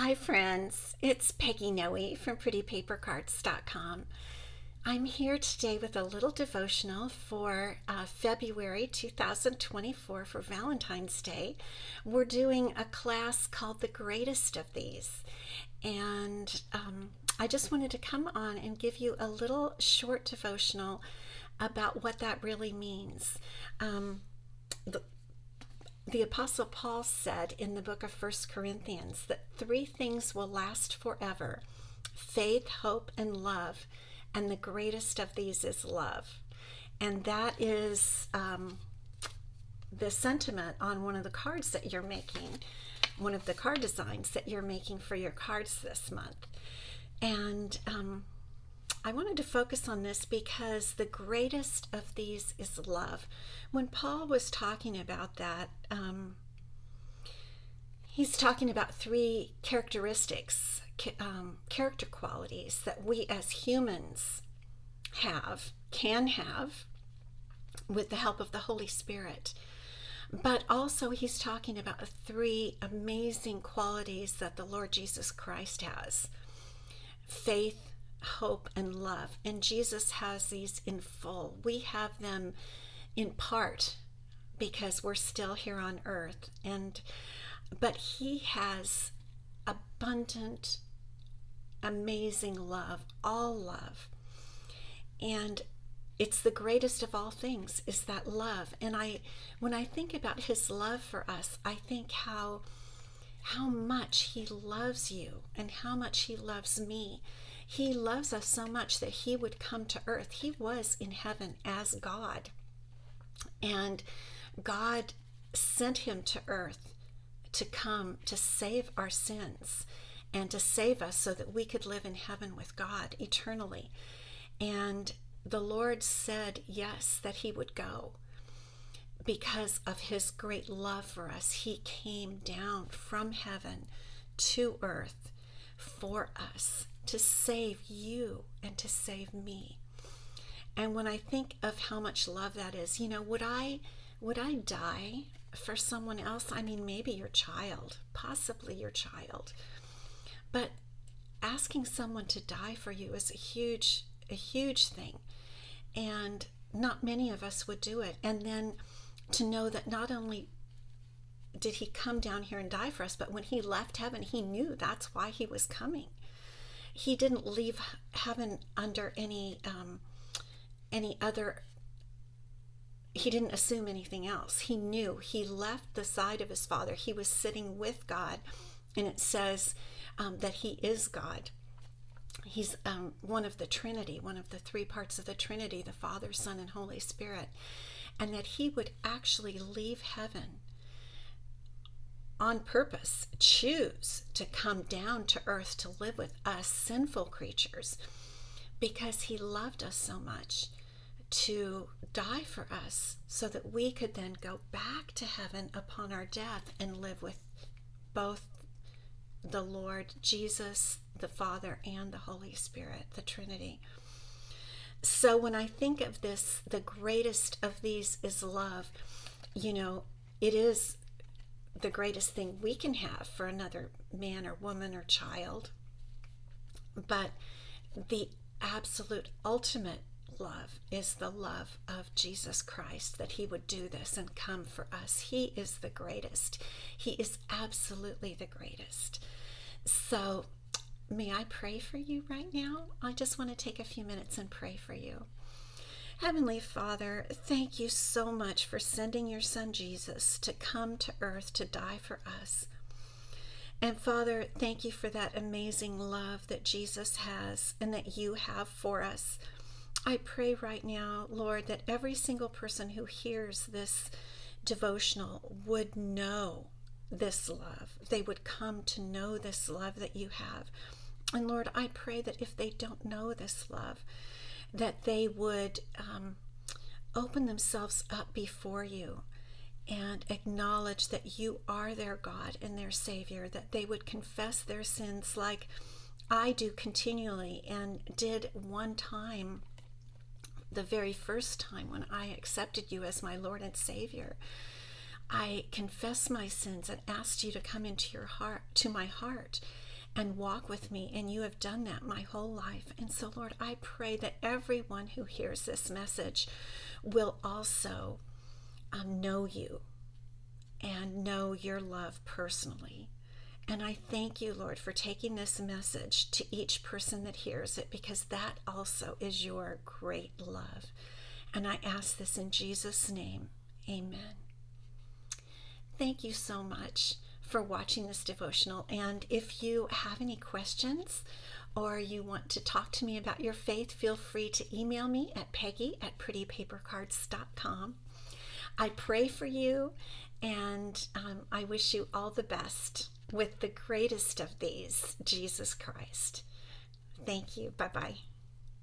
Hi, friends. It's Peggy Noe from PrettyPaperCards.com. I'm here today with a little devotional for February 2024 for Valentine's Day. We're doing a class called The Greatest of These. And I just wanted to come on and give you a little short devotional about what that really means. The, the Apostle Paul said in the book of First Corinthians that three things will last forever: faith, hope, and love. And the greatest of these is love. And that is the sentiment on one of the cards that you're making, one of the card designs that you're making for your cards this month. And I wanted to focus on this because the greatest of these is love. When Paul was talking about that, he's talking about three characteristics, character qualities that we as humans can have with the help of the Holy Spirit. But also he's talking about three amazing qualities that the Lord Jesus Christ has: faith, hope, and love. And Jesus has these in full. We have them in part because we're still here on earth, but he has abundant, amazing love, all love. And it's the greatest of all things, is that love. And when I think about his love for us, I think how much he loves you and how much he loves me. He loves us so much that he would come to earth. He was in heaven as God, and God sent him to earth to come to save our sins and to save us so that we could live in heaven with God eternally. And the Lord said yes, that he would go. Because of his great love for us, he came down from heaven to earth for us, to save you and to save me. And when I think of how much love that is, would I die for someone else? I mean, maybe your child, possibly your child. But asking someone to die for you is a huge thing. And not many of us would do it. And then to know that not only did he come down here and die for us, but when he left heaven, he knew that's why he was coming. He didn't leave heaven under any other. He didn't assume anything else. He knew. He left the side of his Father. He was sitting with God, and it says that he is God. He's one of the Trinity, one of the three parts of the Trinity, the Father, Son, and Holy Spirit, and that he would actually leave heaven on purpose, choose to come down to earth to live with us sinful creatures, because he loved us so much, to die for us so that we could then go back to heaven upon our death and live with both the Lord Jesus, the Father, and the Holy Spirit, the Trinity. So when I think of this, the greatest of these is love. It is the greatest thing we can have for another man or woman or child. But the absolute ultimate love is the love of Jesus Christ, that he would do this and come for us. He is the greatest. He is absolutely the greatest. So may I pray for you right now? I just want to take a few minutes and pray for you. Heavenly Father, thank you so much for sending your son Jesus to come to earth to die for us. And Father, thank you for that amazing love that Jesus has and that you have for us. I pray right now, Lord, that every single person who hears this devotional would know this love. They would come to know this love that you have. And Lord, I pray that if they don't know this love, that they would open themselves up before you and acknowledge that you are their God and their Savior, that they would confess their sins like I do continually and did one time, the very first time when I accepted you as my Lord and Savior. I confessed my sins and asked you to come into your heart, to my heart, and walk with me. And you have done that my whole life. And so, Lord, I pray that everyone who hears this message will also know you and know your love personally. And I thank you, Lord, for taking this message to each person that hears it, because that also is your great love. And I ask this in Jesus' name. Amen. Thank you so much for watching this devotional. And if you have any questions or you want to talk to me about your faith, feel free to email me at peggy@prettypapercards.com. I pray for you, and I wish you all the best with the greatest of these, Jesus Christ. Thank you. Bye-bye.